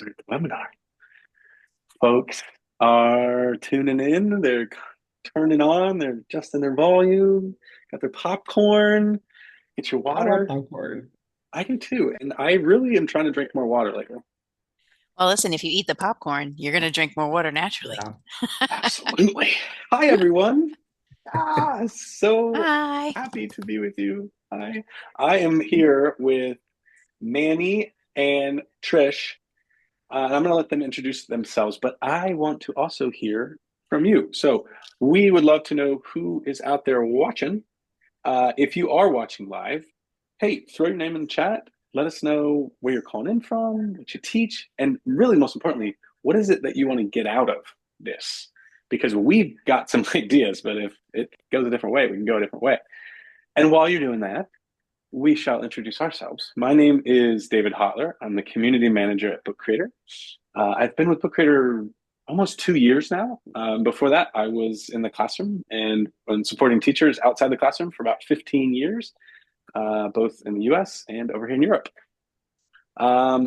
start the webinar. Folks are tuning in. They're turning on. They're adjusting their volume. Got their popcorn. Get your I love water. popcorn. I do too. And I really am trying to drink more water lately. Well, listen, if you eat the popcorn, you're going to drink more water naturally. Yeah. Absolutely. Hi, everyone. So Hi. happy to be with you. Hi. I am here with Manny and Trish. And I'm going to let them introduce themselves, but I want to also hear from you. So we would love to know who is out there watching. If you are watching live, hey, throw your name in the chat. Let us know where you're calling in from, what you teach, and really, most importantly, what is it that you want to get out of this? Because we've got some ideas, but if it goes a different way, we can go a different way. And while you're doing that, we shall introduce ourselves. My name is David Hotler. I'm the community manager at Book Creator. I've been with Book Creator almost 2 years now. Before that, I was in the classroom and been supporting teachers outside the classroom for about 15 years, both in the US and over here in Europe.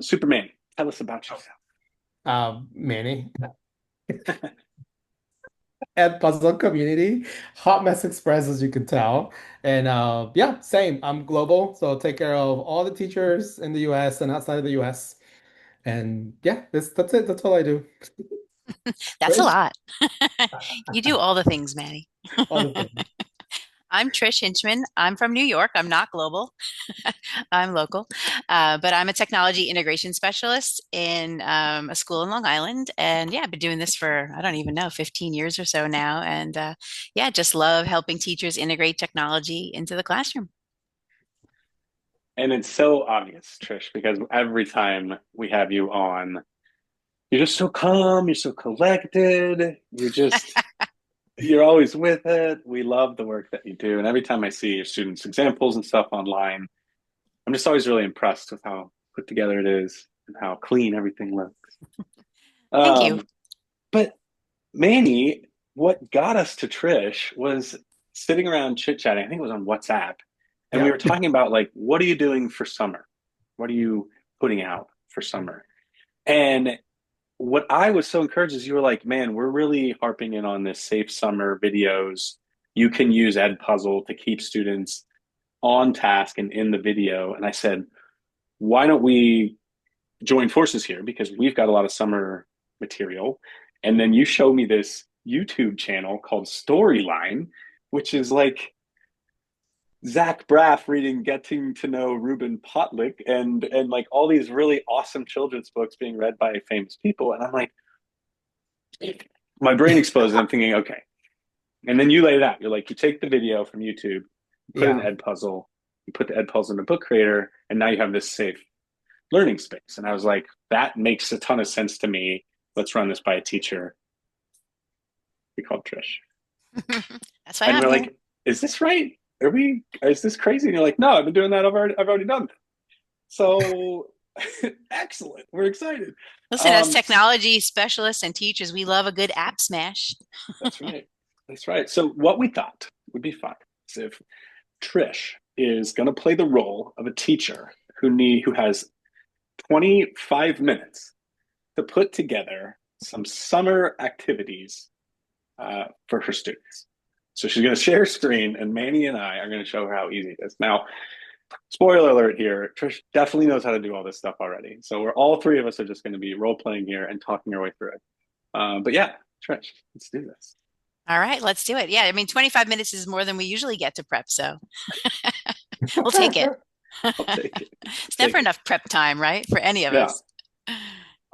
Superman, tell us about yourself. Manny. Edpuzzle community. Hot Mess Express, as you can tell. And yeah, same. I'm global, so I'll take care of all the teachers in the US and outside of the US. And yeah, that's it. That's all I do. That's a Trish, lot. You do all the things, Maddie. all the things. I'm Trish Hinchman. I'm from New York. I'm not global. I'm local. But I'm a technology integration specialist in a school in Long Island. And yeah, I've been doing this for, I don't even know, 15 years or so now. And yeah, just love helping teachers integrate technology into the classroom. And it's so obvious, Trish, because every time we have you on, you're just so calm, you're so collected, you're always with it. We love the work that you do. And every time I see your students' examples and stuff online, I'm just always really impressed with how put together it is and how clean everything looks. Thank you. Um, but Manny, what got us to Trish was sitting around chit-chatting. I think it was on WhatsApp. And we were Yep. talking about like, what are you doing for summer? What are you putting out for summer? And what I was so encouraged is you were like, man, we're really harping in on this safe summer videos. You can use Edpuzzle to keep students on task and in the video. And I said, why don't we join forces here? Because we've got a lot of summer material. And then you show me this YouTube channel called Storyline, which is like Zach Braff reading Getting to Know Ruben Potlick and like all these really awesome children's books being read by famous people. And I'm like, my brain explodes. I'm thinking, okay. And then you lay it out. You're like, you take the video from YouTube, you put in Yeah. Edpuzzle, you put the Edpuzzle in the Book Creator, and now you have this safe learning space. And I was like, that makes a ton of sense to me. Let's run this by a teacher. We called Trish. That's why And I'm we're here. like, is this right? Is this crazy? And you're like, no, I've been doing that. I've already done that. So excellent. We're excited. Listen, as Um, technology specialists and teachers, we love a good app smash. that's right. That's right. So what we thought would be fun is if Trish is going to play the role of a teacher who has 25 minutes to put together some summer activities for her students. So she's going to share screen, and Manny and I are going to show her how easy it is. Now, spoiler alert here, Trish definitely knows how to do all this stuff already. So we're all three of us are just going to be role playing here and talking our way through it. But yeah, Trish, let's do this. All right, let's do it. Yeah, I mean, 25 minutes is more than we usually get to prep, so we'll take it. I'll take it. It's Take never it. enough prep time, right? For any of Yeah. us.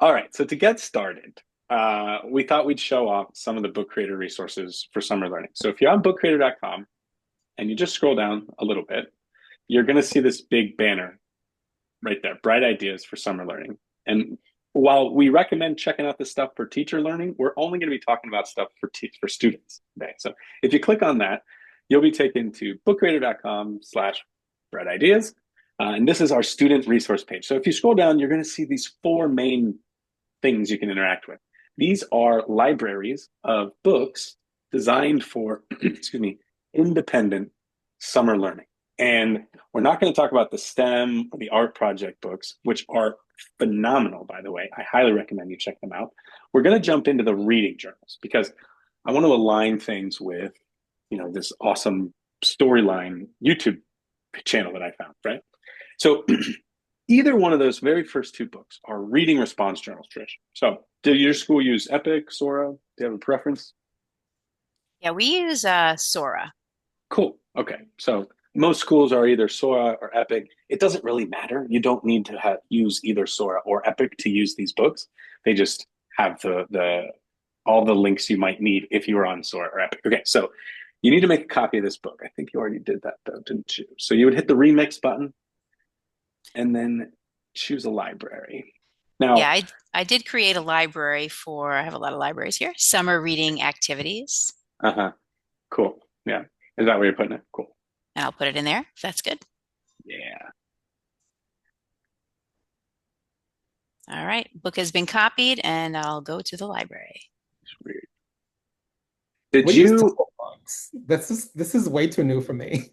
All right. So to get started, we thought we'd show off some of the book creator resources for summer learning. So if you're on bookcreator.com and you just scroll down a little bit, you're going to see this big banner right there, Bright Ideas for Summer Learning. And while we recommend checking out this stuff for teacher learning, we're only going to be talking about stuff for students today. So if you click on that, you'll be taken to bookcreator.com/bright ideas. And this is our student resource page. So if you scroll down, you're going to see these four main things you can interact with. These are libraries of books designed for, excuse me, independent summer learning. And we're not going to talk about the STEM or the art project books, which are phenomenal, by the way. I highly recommend you check them out. We're going to jump into the reading journals because I want to align things with, this awesome storyline YouTube channel that I found, right? So either one of those very first two books are reading response journals, Trish. So did your school use Epic, Sora? Do you have a preference? Yeah, we use Sora. Cool. Okay. So most schools are either Sora or Epic. It doesn't really matter. You don't need to use either Sora or Epic to use these books. They just have the all the links you might need if you were on Sora or Epic. Okay. So you need to make a copy of this book. I think you already did that though, didn't you? So you would hit the remix button and then choose a library. Yeah, Now, I did create a library for, I have a lot of libraries here, summer reading activities. uh-huh. Cool. Yeah. Is that where you're putting it? Cool. And I'll put it in there if that's good. Yeah. All right, book has been copied and I'll go to the library. It's weird. Did We use you Tumble books. This is way too new for me.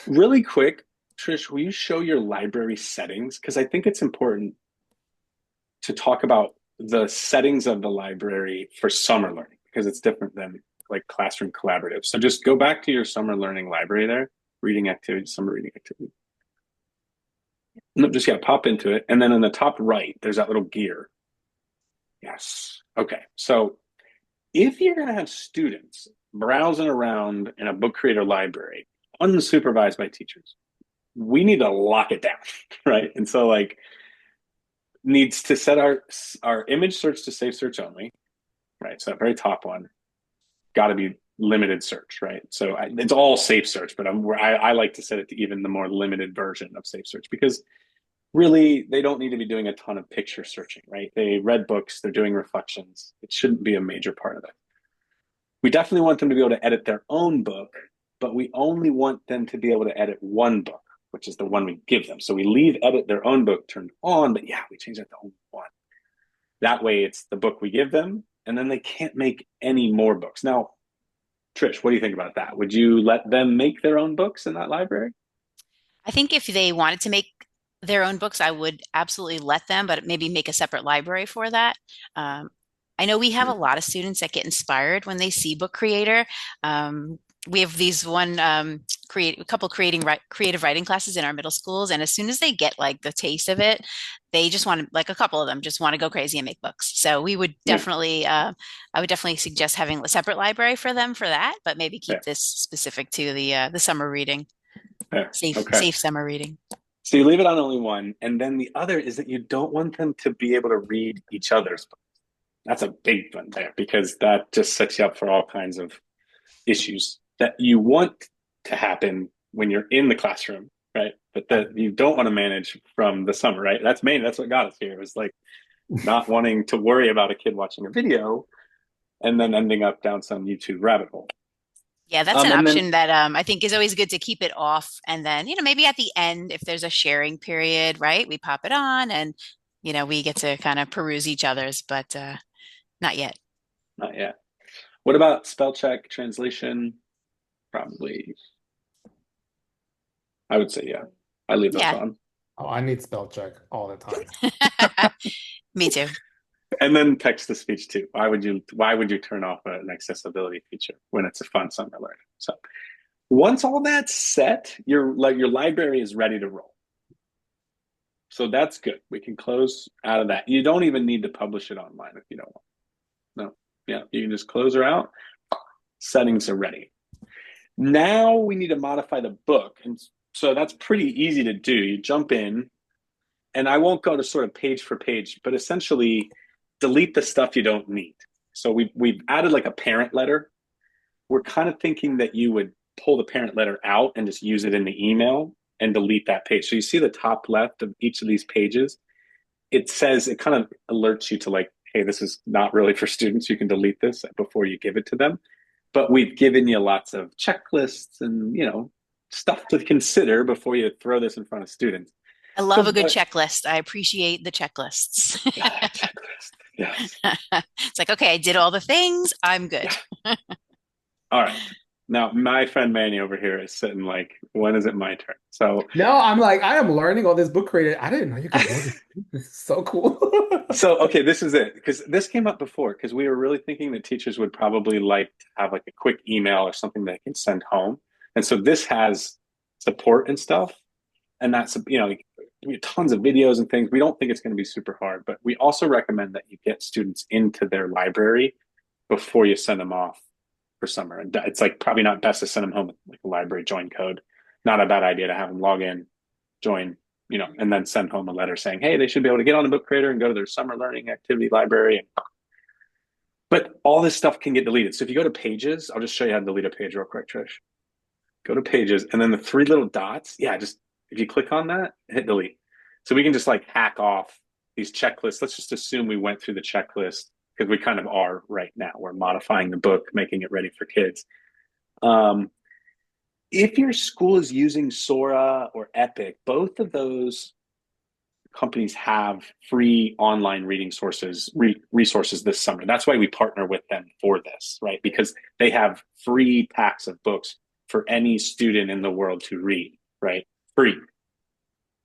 really quick, Trish, will you show your library settings? Because I think it's important to talk about the settings of the library for summer learning because it's different than like classroom collaborative. So just go back to your summer learning library there, reading activity, summer reading activity. No, just pop into it. And then in the top right, there's that little gear. Yes. Okay. So if you're going to have students browsing around in a book creator library, unsupervised by teachers, we need to lock it down, right? And so needs to set our image search to safe search only, right? So that very top one, got to be limited search, right? So it's all safe search, but I like to set it to even the more limited version of safe search because really they don't need to be doing a ton of picture searching, right? They read books, they're doing reflections. It shouldn't be a major part of it. We definitely want them to be able to edit their own book, but we only want them to be able to edit one book, which is the one we give them. So we leave edit their own book turned on, but we change that to only one. That way it's the book we give them, and then they can't make any more books. Now, Trish, what do you think about that? Would you let them make their own books in that library? I think if they wanted to make their own books, I would absolutely let them, but maybe make a separate library for that. I know we have a lot of students that get inspired when they see Book Creator. We have these a couple creative writing classes in our middle schools, and as soon as they get like the taste of it, they just want to, like a couple of them just want to go crazy and make books. So we would definitely, I would definitely suggest having a separate library for them for that, but maybe keep this specific to the summer reading, safe summer reading. So you leave it on only one, and then the other is that you don't want them to be able to read each other's books. That's a big one there because that just sets you up for all kinds of issues that you want to happen when you're in the classroom, right? But that you don't want to manage from the summer, right? That's what got us here. It was like not wanting to worry about a kid watching a video and then ending up down some YouTube rabbit hole. Yeah, that's an option that I think is always good to keep it off. And then, maybe at the end, if there's a sharing period, right, we pop it on and, we get to kind of peruse each other's, but not yet. Not yet. What about spell check, translation? Probably. I would say, yeah. I leave those on. Oh, I need spell check all the time. Me too. And then text to speech too. Why would you turn off an accessibility feature when it's a fun summer learning? So once all that's set, your library is ready to roll. So that's good. We can close out of that. You don't even need to publish it online if you don't want. No. Yeah, you can just close her out. Settings are ready. Now we need to modify the book. And so that's pretty easy to do. You jump in, and I won't go to sort of page for page, but essentially delete the stuff you don't need. So we've added like a parent letter. We're kind of thinking that you would pull the parent letter out and just use it in the email and delete that page. So you see the top left of each of these pages, it kind of alerts you to like, hey, this is not really for students. You can delete this before you give it to them. But we've given you lots of checklists and, stuff to consider before you throw this in front of students. I love a good checklist. I appreciate the checklists. Checklist. Yes. It's like, okay, I did all the things. I'm good. Yeah. All right. Now, my friend Manny over here is sitting like, when is it my turn? So, No, I'm like, I am learning all this book created. I didn't know you could build it. This is so cool. okay, this is it because this came up before because we were really thinking that teachers would probably like to have like a quick email or something they can send home, and so this has support and stuff, and that's like, we have tons of videos and things. We don't think it's going to be super hard, but we also recommend that you get students into their library before you send them off for summer. And it's like probably not best to send them home with like a library join code. Not a bad idea to have them log in, join, and then send home a letter saying, hey, they should be able to get on the book creator and go to their summer learning activity library. But all this stuff can get deleted. So if you go to pages, I'll just show you how to delete a page real quick, Trish. Go to pages and then the three little dots. Yeah, just if you click on that, hit delete. So we can just like hack off these checklists. Let's just assume we went through the checklist because we kind of are right now. We're modifying the book, making it ready for kids. If your school is using Sora or Epic, both of those companies have free online reading resources this summer. That's why we partner with them for this, right? Because they have free packs of books for any student in the world to read, right? Free.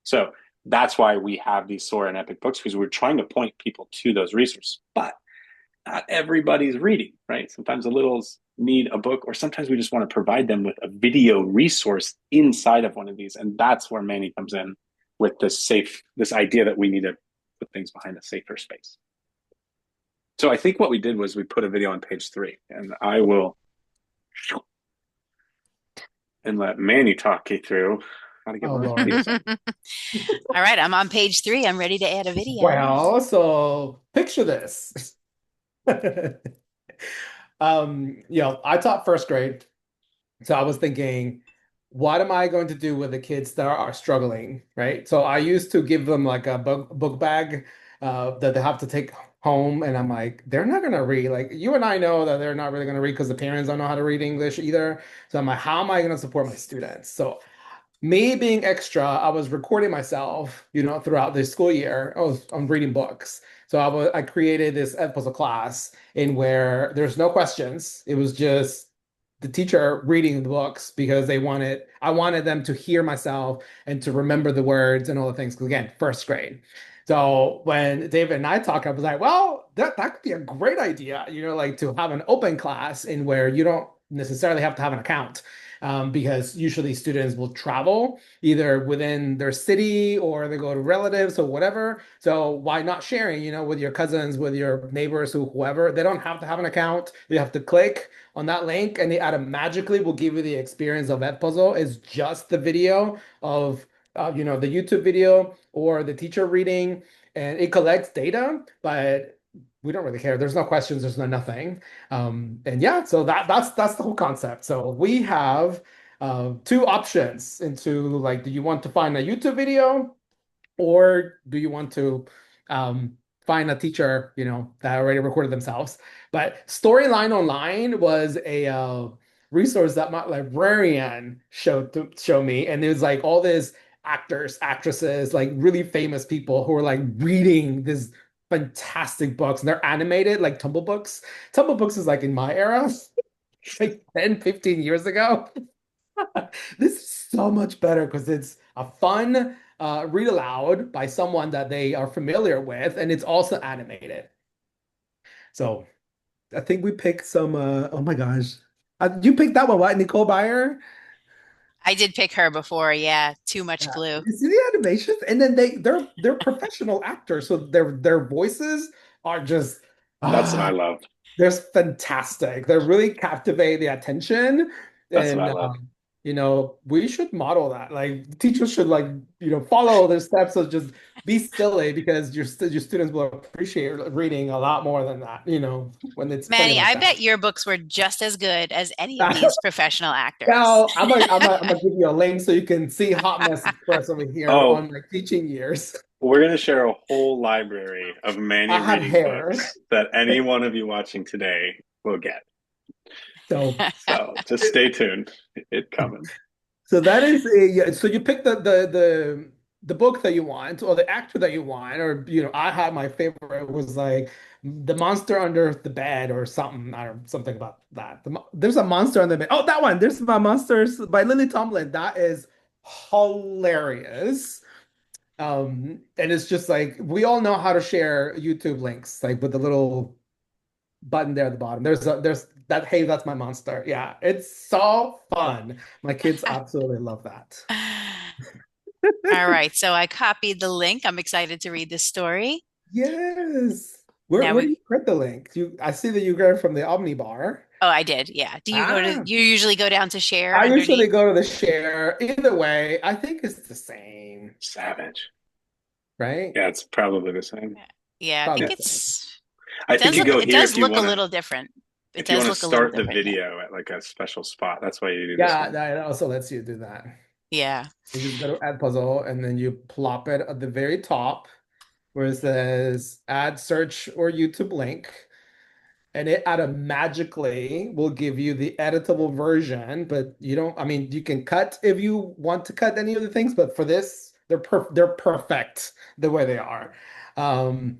So that's why we have these Sora and Epic books, because we're trying to point people to those resources. But not everybody's reading, right? Sometimes the littles need a book, or sometimes we just want to provide them with a video resource inside of one of these. And that's where Manny comes in with this idea that we need to put things behind a safer space. So I think what we did was we put a video on page 3, and I will and let Manny talk you through how to get Oh, more Lord. videos in. All right, I'm on page 3. I'm ready to add a video. Well, so picture this. I taught first grade, so I was thinking, what am I going to do with the kids that are struggling, right? So I used to give them like a book bag that they have to take home, and I'm like, they're not gonna read. Like you and I know that they're not really gonna read because the parents don't know how to read English either. So I'm like, how am I gonna support my students? So me being extra, I was recording myself, throughout the school year. I'm reading books. So I created this Edpuzzle class in where there's no questions. It was just the teacher reading the books because I wanted them to hear myself and to remember the words and all the things. Because again, first grade. So when David and I talked, I was like, well, that could be a great idea, like to have an open class in where you don't necessarily have to have an account because usually students will travel either within their city or they go to relatives or whatever. So why not sharing, with your cousins, with your neighbors, whoever? They don't have to have an account. You have to click on that link and they automatically will give you the experience of Edpuzzle. It's just the video of the YouTube video or the teacher reading, and it collects data, but we don't really care. There's no questions, there's no nothing. And yeah, so that's the whole concept. So we have two options into like, do you want to find a YouTube video or do you want to find a teacher, that already recorded themselves? But Storyline Online was a resource that my librarian showed me, and it was like all these actors, actresses, like really famous people who were like reading this fantastic books, and they're animated like Tumble Books. Tumble Books is like in my era, like 10, 15 years ago. This is so much better because it's a fun read aloud by someone that they are familiar with, and it's also animated. So I think we picked some. Oh my gosh, you picked that one, what? Nicole Byer? I did pick her before. Yeah, too much Yeah. glue. You see the animations, and then they're professional actors, so their voices are just That's what I ah, love. they're fantastic. They really captivate the attention, That's what I and love. we should model that. Like teachers should like follow their steps of just be silly because your students will appreciate reading a lot more than that. When it's funny Manny, like I that. bet your books were just as good as any of these professional actors. Now I'm gonna give you a link so you can see Hot Mess Express over here Oh, on my teaching years. we're going to share a whole library of I Manny have reading hair, books that any one of you watching today will get. so So just stay tuned. It's coming. so that is a yeah. So you picked the the book that you want or the actor that you want, or I had my favorite was like the monster under the bed or something. I don't something about that. There's a monster under the bed. Oh, that one. There's my monsters by Lily Tomlin. That is hilarious. And it's just like we all know how to share YouTube links, like with the little button there at the bottom. There's that, hey, that's my monster. Yeah, it's so fun. My kids absolutely love that. All right, so I copied the link. I'm excited to read this story. Yes. Now Where do we, you get the link? I see that you got it from the Omnibar. oh, I did. Yeah. Ah, You usually go down to share I underneath? usually go to the share. Either way, I think it's the same, Savage. right? Yeah, it's probably the same. Yeah, I Probably think Yeah. the same. I think you go it here does look a little different. It if you does want to look a little start the different. Yeah. video at like a special spot. That's why you do this Yeah, one. that also lets you do that. Yeah. You just go to Edpuzzle and then you plop it at the very top where it says add search or YouTube link. And it magically will give you the editable version, but you don't, I mean, you can cut if you want to cut any of the things, but for this, they're perfect the way they are. Um,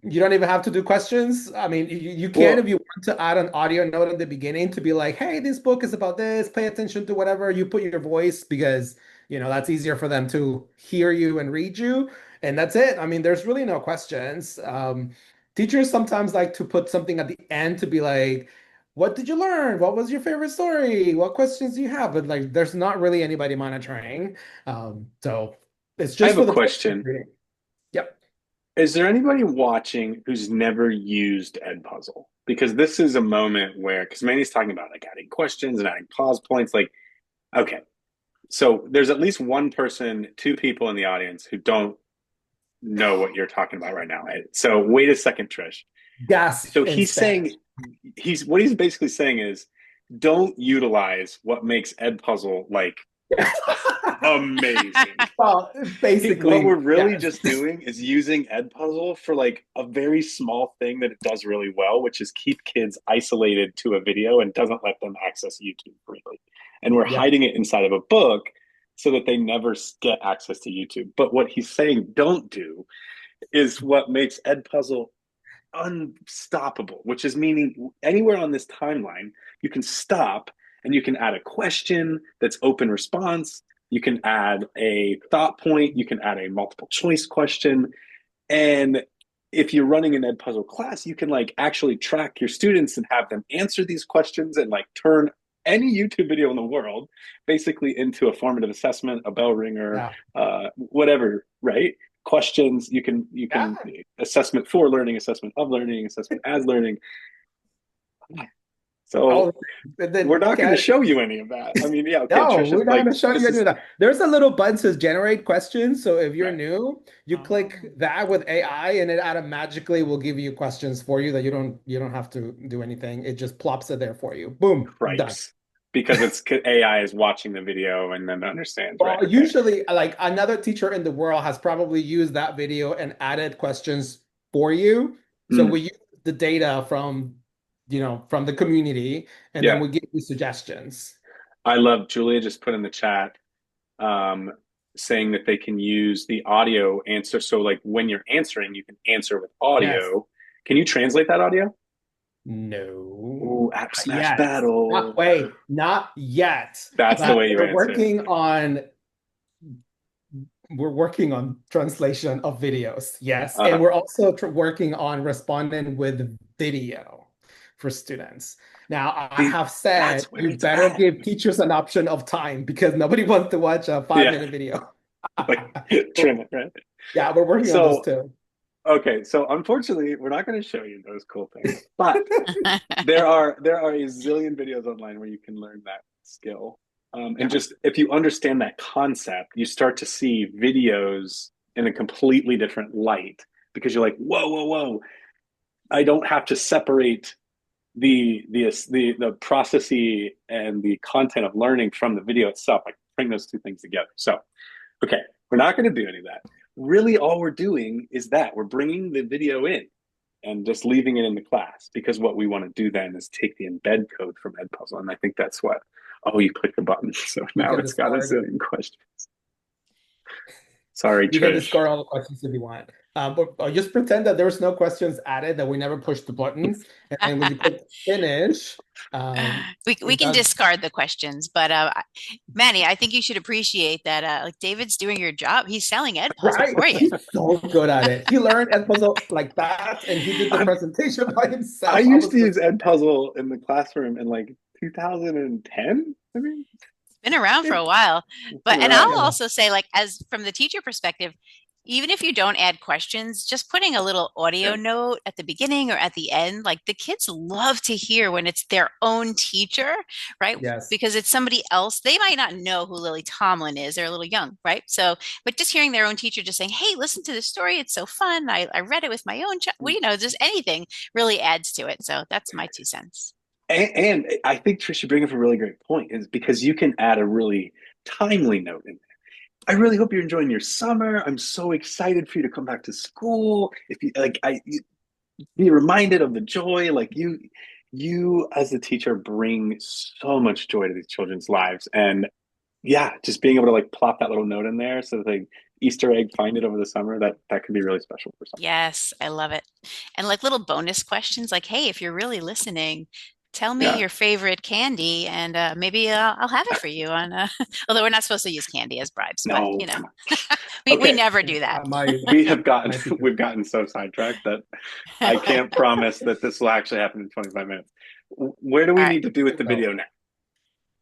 you don't even have to do questions. I mean, you can if Well, you want to add an audio note in the beginning to be like, hey, this book is about this, pay attention to whatever. You put your voice because, that's easier for them to hear you and read you. And that's it. I mean, there's really no questions. Teachers sometimes like to put something at the end to be like, what did you learn? What was your favorite story? What questions do you have? But like, there's not really anybody monitoring. So it's I just have a for the purpose of question. reading. Yep. Is there anybody watching who's never used Edpuzzle? Because this is a moment where, because Manny's talking about like adding questions and adding pause points. Like, okay, so there's at least one person, two people in the audience who don't know what you're talking about right now. Right? So wait a second, Trish. Gasp So he's instead. saying what he's basically saying is don't utilize what makes Edpuzzle like amazing. Well, What we're basically, really yes. just doing is using Edpuzzle for like a very small thing that it does really well, which is keep kids isolated to a video and doesn't let them access YouTube freely. And we're Yep. hiding it inside of a book so that they never get access to YouTube. But what he's saying don't do is what makes Edpuzzle unstoppable, which is meaning anywhere on this timeline, you can stop and you can add a question that's open response. You can add a thought point. You can add a multiple choice question. And if you're running an Edpuzzle class, you can like actually track your students and have them answer these questions and like turn any YouTube video in the world basically into a formative assessment, a bell ringer, Yeah. whatever, right? Questions you can Yeah. assessment for learning, assessment of learning, assessment as learning. Oh, So and we're then not going to show you any of that. I mean, yeah, okay, no, Trisha, we're not like going to show you this any is of that. There's a little button that says generate questions. So if you're right. new, you click that with AI and it automatically will give you questions for you that you don't have to do anything. It just plops it there for you. Boom, done. Cripes. Because it's AI is watching the video and then understands, right? Well, Okay. usually, like another teacher in the world has probably used that video and added questions for you. So Mm, we use the data from the community, and then yeah. we give you suggestions. I love Julia just put in the chat um, saying that they can use the audio answer. So, like when you're answering, you can answer with Yes. audio. Can you translate that audio? No, Ooh, App not Smash yet. Not Battle. wait, not yet. That's the But way you answer it. we're working on translation of videos. Yes, and Uh-huh. we're also working on responding with video for students. Now, I See, have that's said where you it's better at. give teachers an option of time because nobody wants to watch a 5 minute Yeah, video. like trim it, right? Yeah, we're working on those So, too. okay, so unfortunately, we're not going to show you those cool things, but there are a zillion videos online where you can learn that skill. And Yeah. just if you understand that concept, you start to see videos in a completely different light because you're like, whoa, whoa, whoa! I don't have to separate the processy and the content of learning from the video itself. I bring those two things together. So, okay, we're not going to do any of that. Really, all we're doing is that we're bringing the video in and just leaving it in the class because what we want to do then is take the embed code from Edpuzzle. And I think that's what, oh, you click the button. So You now can it's got a discard. zillion questions. Sorry, You can Trish. discard all the questions if you want. But just pretend that there was no questions added, that we never pushed the button. And then when you click finish, We it can does. discard the questions, but Manny, I think you should appreciate that like David's doing your job. He's selling Edpuzzle Right? for you. He's so good at it. He learned Edpuzzle like that, and he did the I, presentation by I himself. I used was to just use Edpuzzle in the classroom in like 2010. I mean, Been around for it, a while. it's been But and around. I'll yeah. also say, like, as from the teacher perspective, even if you don't add questions, just putting a little audio Yeah. note at the beginning or at the end, like the kids love to hear when it's their own teacher, right? Yes. Because it's somebody else. They might not know who Lily Tomlin is. They're a little young, right? So, but just hearing their own teacher just saying, "Hey, listen to this story. It's so fun. I read it with my own child." Well, just anything really adds to it. So that's my 2 cents. And I think Trish, you bring up a really great point, is because you can add a really timely note in there. I really hope you're enjoying your summer. I'm so excited for you to come back to school. If you like, be reminded of the joy. Like you as a teacher bring so much joy to these children's lives. And yeah, just being able to like plop that little note in there so that they Easter egg find it over the summer, that could be really special for some. Yes, I love it. And like little bonus questions like, hey, if you're really listening, tell me Yeah. your favorite candy and maybe I'll have it for you on although we're not supposed to use candy as bribes, but No, come on. we Okay. never do that. My teacher. We've gotten so sidetracked that I can't promise that this will actually happen in 25 minutes. Where do All we right. need to do with the No. video now?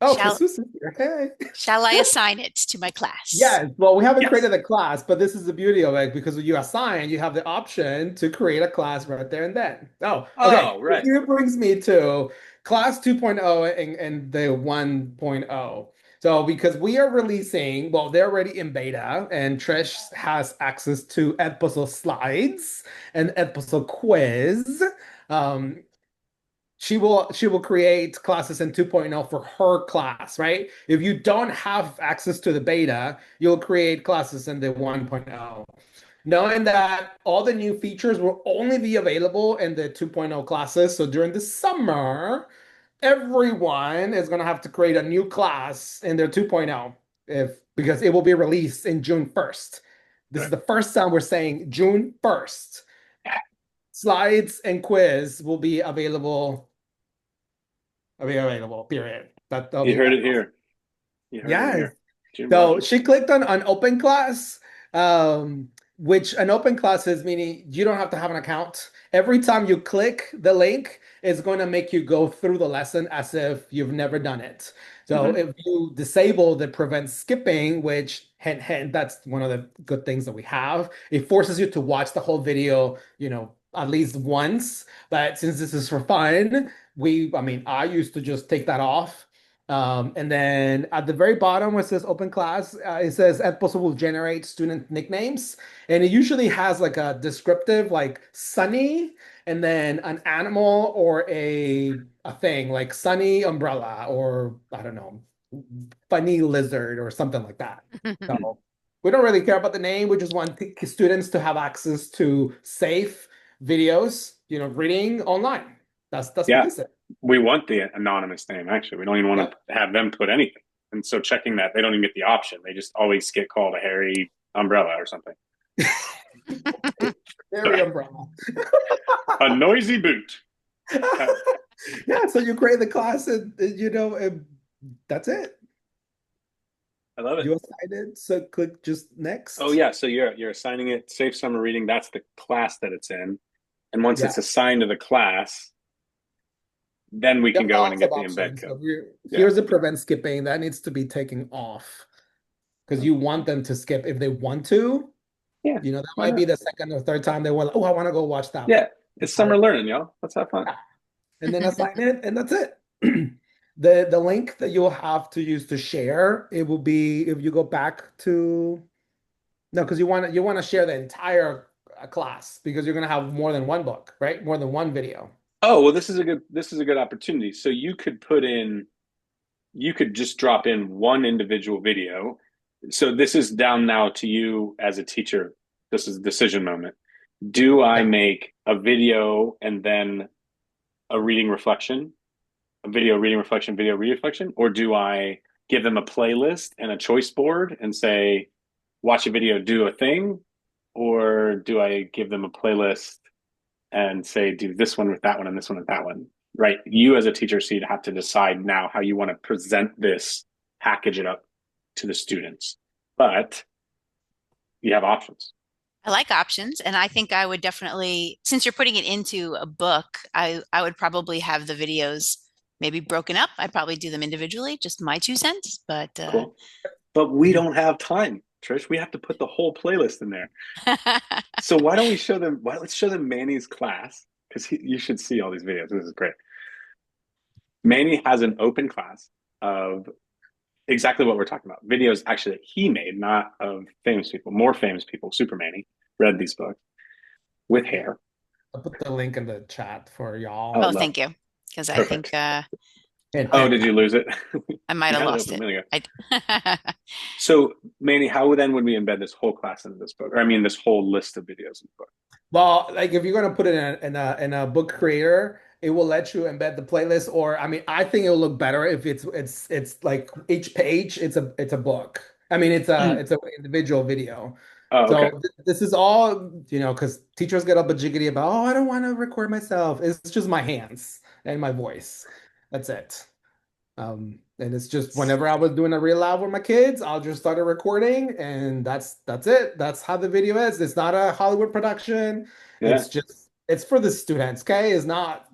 Oh, Shall Jesus is here. Hey. shall I assign it to my class? Yes, well, we haven't Yes. created a class, but this is the beauty of it because when you assign, you have the option to create a class right there and then. Oh, okay. Oh, right. Here brings me to class 2.0 and the 1.0. So, because we are releasing, well, they're already in beta, and Trish has access to Edpuzzle slides and Edpuzzle quiz. Um, she will create classes in 2.0 for her class, right? If you don't have access to the beta, you'll create classes in the 1.0. Knowing that all the new features will only be available in the 2.0 classes. So during the summer, everyone is going to have to create a new class in their 2.0 if because it will be released in June 1st. This is Good. the first time we're saying June 1st. Slides and quiz will be available, period. That'll You be heard it Edpuzzle. here. You heard it Yes. here. June So 1st. she clicked on an open class, which an open class is meaning you don't have to have an account. Every time you click the link, it's going to make you go through the lesson as if you've never done it. So Hmm. if you disable the prevent skipping, which hint, hint, that's one of the good things that we have, it forces you to watch the whole video, at least once. But since this is for fun, I mean, I used to just take that off and then at the very bottom, where it says open class, it says Edpuzzle will generate student nicknames. And it usually has like a descriptive, like Sunny, and then an animal or a thing like Sunny umbrella, or I don't know, funny lizard or something like that. So we don't really care about the name. We just want students to have access to safe videos, reading online. That's what Yeah, this is. we want the anonymous name, actually. We don't even want Yep. to have them put anything. And so checking that, they don't even get the option. They just always get called a hairy umbrella or something. Very umbrella. A noisy boot. Uh, Yeah, so you create the class and that's it. I love it. You assign it, so click just Oh next. yeah, so you're assigning it safe summer reading. That's the class that it's in. And once it's Yeah, assigned to the class, then we you can have go in and lots of get the embed options. code. So Yeah. here's the prevent skipping that needs to be taken off because you want them to skip if they want to. Yeah. That Why might be not? the second or third time they want, oh, I want to go watch that. Yeah. It's summer learning, y'all. Let's have fun. Yeah. And then assign it, and that's it. The link that you'll have to use to share, it will be if you go back to no, because you want to share the entire class because you're going to have more than one book, right? More than one video. Oh, well, this is a good opportunity. So you could just drop in one individual video. So this is down now to you as a teacher. This is a decision moment. Do I Yeah. make a video and then a reading reflection, a video reading reflection, video reading reflection, or do I give them a playlist and a choice board and say, watch a video, do a thing, or do I give them a playlist and say, do this one with that one and this one with that one? Right. You as a teacher, so you'd have to decide now how you want to present this, package it up to the students. But you have options. I like options, and I think I would definitely, since you're putting it into a book, I would probably have the videos maybe broken up. I'd probably do them individually, just my 2 cents. But Cool. But we don't have time, Trish. We have to put the whole playlist in there. So why don't we show them? Let's show them Manny's class because you should see all these videos. This is great. Manny has an open class of exactly what we're talking about. Videos actually that he made, not of famous people, more famous people. Super Manny read these books with hair. I'll put the link in the chat for Oh, y'all. oh, love. thank you, because I think Perfect. Oh, And did you lose it? I might You have had it lost open a it. minute ago. I So, Manny, how then would we embed this whole class into this book? Or I mean, this whole list of videos in the book. well, like if you're gonna put it in a book creator, it will let you embed the playlist. Or I mean, I think it'll look better if it's like each page it's a book. I mean, Mm. it's an individual video. Oh, So okay. this is all, because teachers get up a jiggity about, oh, I don't want to record myself. It's just my hands and my voice. That's it. And it's just whenever I was doing a real live with my kids, I'll just start a recording and that's it. That's how the video is. It's not a Hollywood production. Yeah. It's for the students, okay? It's not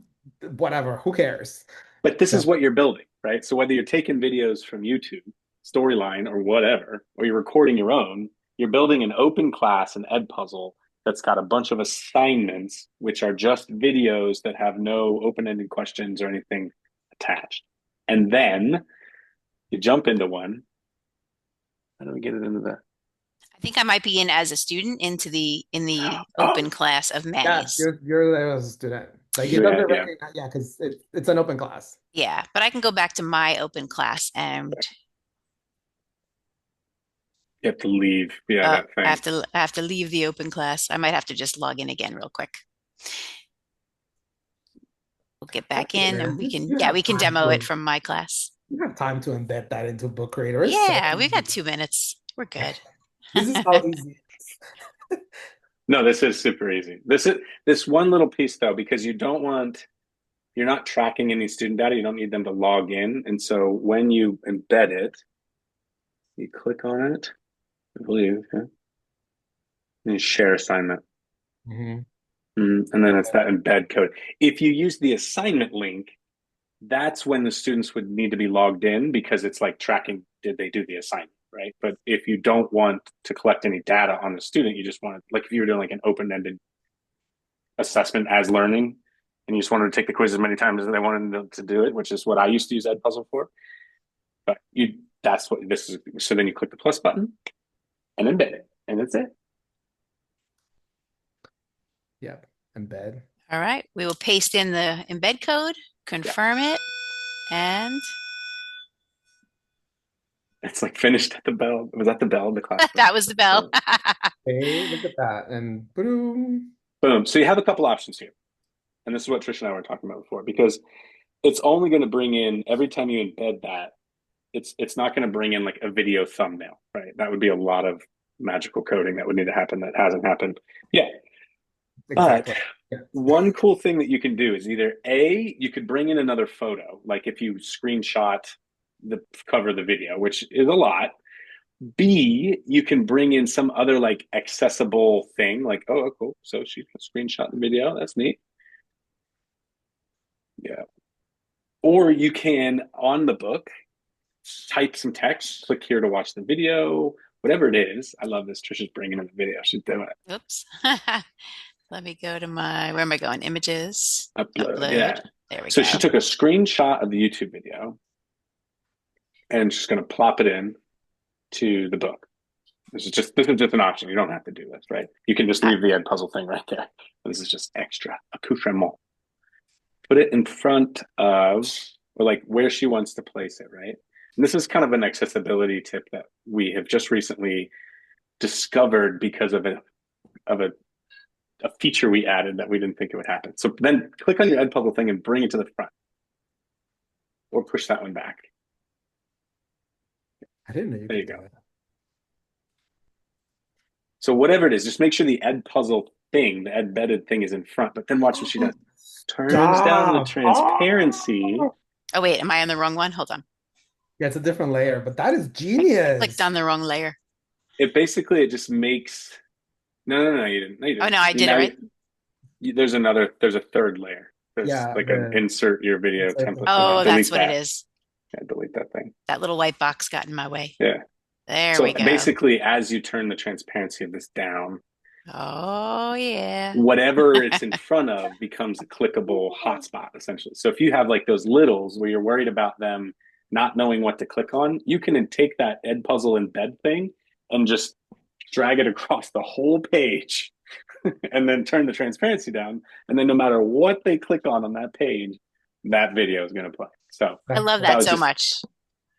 whatever. Who cares? But this So is what you're building, right? So whether you're taking videos from YouTube, Storyline, or whatever, or you're recording your own, you're building an open class, an Edpuzzle that's got a bunch of assignments, which are just videos that have no open-ended questions or anything attached. And then you jump into one. How do we get it into the? think I might be in as a student into the in the Oh, open class of yeah, Manny's. you're there as a student. Like it yeah, doesn't yeah. recognize, yeah, because it's an open class. Yeah, but I can go back to my open class and You have to leave. Yeah, that thing. I have to leave the open class. I might have to just log in again real quick. We'll get back in and we can, You yeah, have we can time demo it to from my class. you have time to embed that into book creator. It's so Yeah, we've got easy. 2 minutes. We're good. This is how easy. No, this is super easy. This one little piece though, because you're not tracking any student data. You don't need them to log in. And so when you embed it, you click on it, I believe, yeah, and you share assignment. Mhm. And then it's that embed code. If you use the assignment link, that's when the students would need to be logged in because it's like tracking, did they do the assignment, right? But if you don't want to collect any data on the student, you just want to, like if you were doing like an open-ended assessment as learning, and you just wanted to take the quiz as many times as they wanted to do it, which is what I used to use Edpuzzle for. But that's what this is. So then you click the plus button and embed it, and that's it. Yep. Embed. All right, we will paste in the embed code, Yeah, confirm it, and it's like finished at the bell. Was that the bell? The class bell. that was the bell. Hey, look at that. And boom. Boom. So you have a couple options here, and this is what Trish and I were talking about before, because it's only going to bring in every time you embed that. It's not going to bring in like a video thumbnail, right? That would be a lot of magical coding that would need to happen that hasn't happened yet. But Exactly. Yeah. one cool thing that you can do is either A, you could bring in another photo, like if you screenshot the cover of the video, which is a lot. B, you can bring in some other like accessible thing, like, oh, cool. So she screenshot the video. That's neat. Yeah. Or you can, on the book, type some text, click here to watch the video, whatever it is. I love this. Trisha's bringing in the video. She's doing it. Oops. Let me go to where am I going? Images, Upload. upload. Yeah. There we So go. she took a screenshot of the YouTube video and she's going to plop it in to the book. This is just an option. You don't have to do this, right? You can just leave the Edpuzzle thing right there. This is just extra accoutrement. Put it in front of, or like where she wants to place it, right? And this is kind of an accessibility tip that we have just recently discovered because of a feature we added that we didn't think it would happen. So then click on your Edpuzzle thing and bring it to the front, or push that one back. I didn't know you There you could go. do it. So whatever it is, just make sure the Edpuzzle thing, the embedded thing is in front, but then watch what she does. Turns down the Stop. transparency. Oh. Oh, wait, am I on the wrong one? Hold on. Yeah, it's a different layer, but that is I clicked genius. on the wrong layer. It just makes, no, you didn't. No, you Oh, didn't. no, I did it Now right. there's a third layer. There's Yeah, like an insert your video template thing. Oh, that's Delete what it that. is. Yeah, delete that thing. That little white box got in my way. Yeah. There So we go. basically, as you turn the transparency of this down, Oh, yeah. whatever it's in front of becomes a clickable hotspot, essentially. So if you have like those littles where you're worried about them not knowing what to click on, you can take that Edpuzzle embed thing and just drag it across the whole page and then turn the transparency down. And then no matter what they click on that page, that video is going to play. So I love that that was so just much.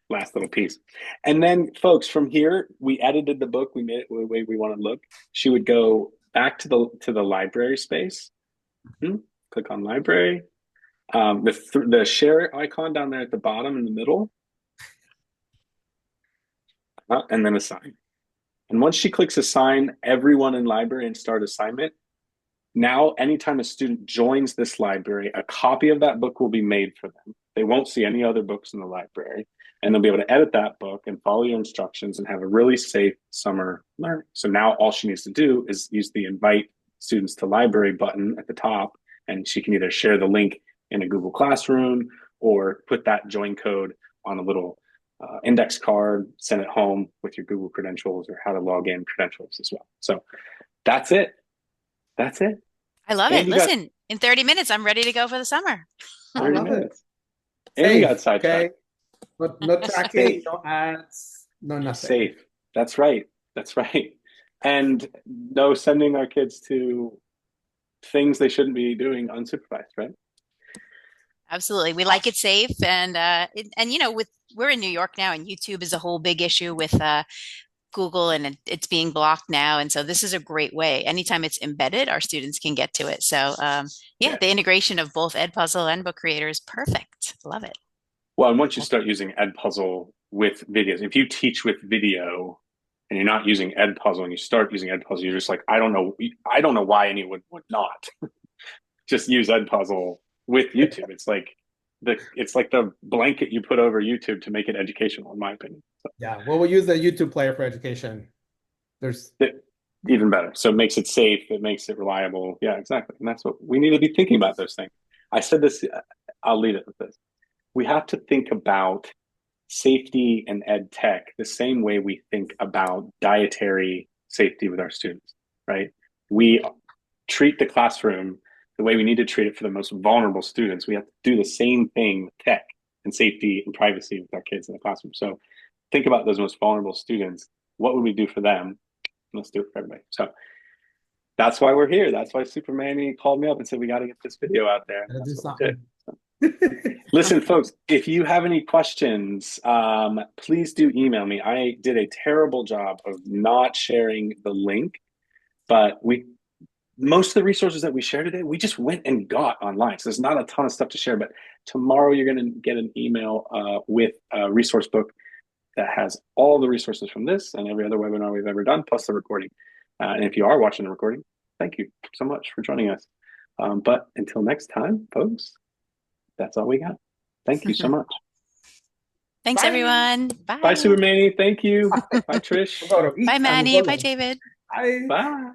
last little piece. And then, folks, from here, we edited the book. We made it the way we want to look. She would go back to the library space. Click on library. The share icon down there at the bottom in the middle, and then assign. And once she clicks assign everyone in library and start assignment, now anytime a student joins this library, a copy of that book will be made for them. They won't see any other books in the library, and they'll be able to edit that book and follow your instructions and have a really safe summer learning. So now all she needs to do is use the invite students to library button at the top, and she can either share the link in a Google Classroom or put that join code on a little index card, send it home with your Google credentials or how to log in credentials as well. So that's it. That's it. I love And it. you got Listen, in 30 minutes, I'm ready to go for the summer. I 30 love it. minutes. And we got Safe, okay? sidetracked. No tracking, Safe. no ads, no nothing. Safe. That's right. That's right. And no sending our kids to things they shouldn't be doing unsupervised, right? Absolutely. We like it safe. And you know, we're in New York now, and YouTube is a whole big issue with Google, and it's being blocked now. And so this is a great way. Anytime it's embedded, our students can get to it. So yeah, Yeah. the integration of both Edpuzzle and Book Creator is perfect. Love it. Well, and once you start using Edpuzzle with videos, if you teach with video and you're not using Edpuzzle and you start using Edpuzzle, you're just like, I don't know why anyone would not just use Edpuzzle with YouTube. It's like the blanket you put over YouTube to make it educational, in my opinion. So, Yeah, well, we'll use the YouTube player for education. There's even better. So it makes it safe. It makes it reliable. Yeah, exactly. And that's what we need to be thinking about those things. I said this, I'll leave it with this. We have to think about safety and ed tech the same way we think about dietary safety with our students, right? We treat the classroom the way we need to treat it for the most vulnerable students. We have to do the same thing with tech and safety and privacy with our kids in the classroom. So think about those most vulnerable students. What would we do for them? Let's do it for everybody. So that's why we're here. That's why Super Manny called me up and said, we got to get this video out there. gotta do That's what we did. something. Listen, folks, if you have any questions, please do email me. I did a terrible job of not sharing the link, but most of the resources that we share today, we just went and got online. So there's not a ton of stuff to share, but tomorrow you're going to get an email with a resource book that has all the resources from this and every other webinar we've ever done, plus the recording. And if you are watching the recording, thank you so much for joining us. But until next time, folks, that's all we got. Thank you so much. Thanks, Bye. everyone. Bye, Bye. Super Manny. Thank you. Bye, Trish. We'll go to eat Bye, and we'll Manny. go Bye, to- David. Bye. Bye.